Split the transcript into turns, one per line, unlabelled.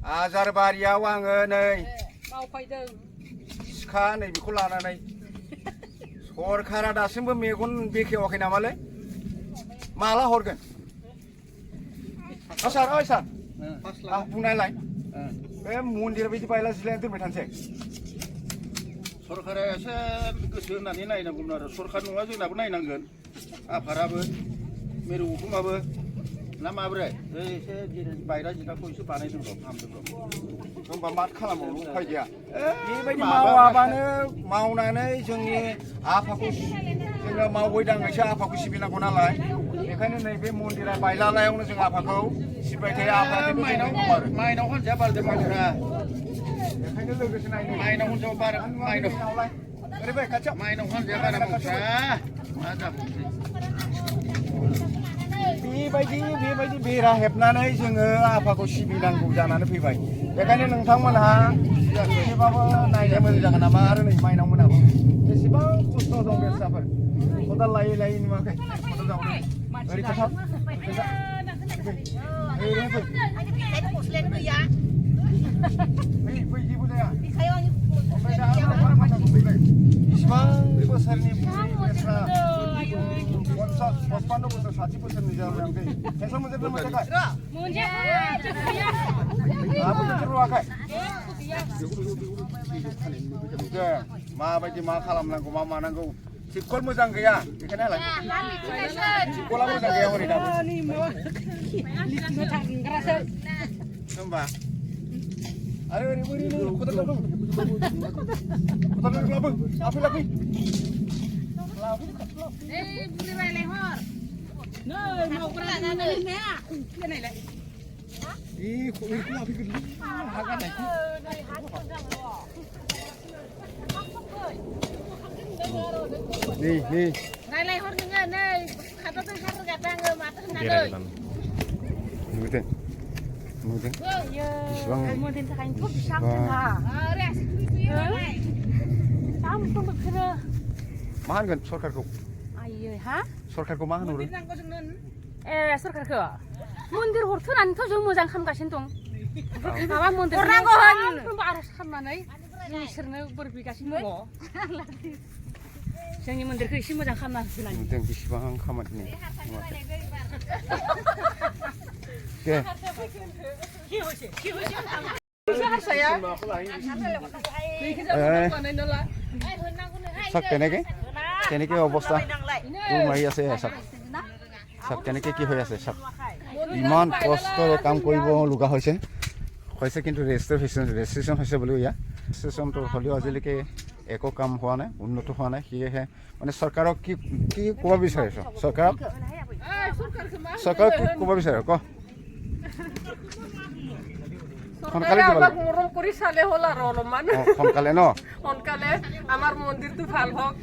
आजारबारियाव आङो नै
मावफैदों
सिखा नै बेखौ लानानै सरकारा दासिमबो मेगन बेखेवाखै नामालै माला हरगोन सार ओइ सार आं बुंनायलाय बे मन्दिर बायदि बायला जिलायना दोनबाय थानोसै
सरकारा एसे गोसो होनानै नायनांगौमोन आरो सरकार नङा जोंनाबो नायनांगोन आफादाबो मिरु हुकुमाबो ना माब्रै एसे बायरा जिराखौ एसे बानायदों र' फाहामदों र'
होनबा मा खालामबावनो उफाय गैया बेबायदि मावाबानो मावनानै जोंनि आफाखौ जोङो मावै दाङैसो आफाखौ सिबिनांगौ नालाय बेखायनो नैबे मन्दिरा बायलालायावनो जों आफाखौ सिबिबाय थायो आफाखौ
माइनाव हान्जाया बारदों मानसिफ्रा
बेखायनो लोगोसे नायनो
माइनाव हान्जायाव बारा
ओरैबाय खाथियाव
माइनाव हान्जाया बारा मानसिफ्रा मा जाबावसै
बेबायदि बेरा हेबनानै जोङो आफाखौ सिबिनांगौ जानानै फैबाय बेखायनो नोंथांमोनहा एसेबाबो नायनो मोजां जागोन नामा आरो नै माइनाव मोनाबो एसेबां खस्थ' दं बे फिसाफोर खदाल लायै लायै नुवाखै खदाल जावनो ओरै खाथाव बै जेबो जाया ओमफ्राय दा इसिबां बोसोरनि बुरैफ्रा 50 बोसोर 60 बोसोरनि जालांखै पेन्सन मोनजोबदों मोनजाखाय मोनजोबथ'वाखै माबायदि मा खालामनांगौ मा मानांगौ टिपकल मोजां गैया बेखायनो टिपकला मोजां गैया हरै दाबो होनबा आरो ओरैनो खदाल लाबो लाफै नुदों बेसेबां मा होनगोन सरकारखौ सरकारखौ मा होनहरो
सरकारखौ मन्दिर हरथ'नानैथ' जों मोजां खालामगासिनो दं माबा मन्दिर सानफ्रोमबो आर'ज खालामनानै इसोरनो बोर बिगासिनो दङ जोंनि मन्दिरखौ एसे मोजां खालामना होनांगौ
जों बेसेबां खामानि दे কেনেকে অৱস্থা তোৰ মাৰি আছে চাওক কেনেকে কি হৈ আছে চাওক ইমান কষ্টৰে কাম কৰিব লগা হৈছে কিন্তু ৰেজিষ্ট্ৰেশ্যন হৈছে বুলিও ইয়াত ৰেজিষ্ট্ৰেশ্যনটো হ'লেও আজিলৈকে একো কাম হোৱা নাই উন্নত হোৱা নাই সেয়েহে মানে চৰকাৰক কি ক'ব বিচাৰিছ চৰকাৰক কি ক'ব বিচাৰে ক সোনকালে
মৰম কৰি চালে হ'ল আৰু অলপমান
সোনকালে ন
সোনকালে আমাৰ মন্দিৰটো ভাল হওক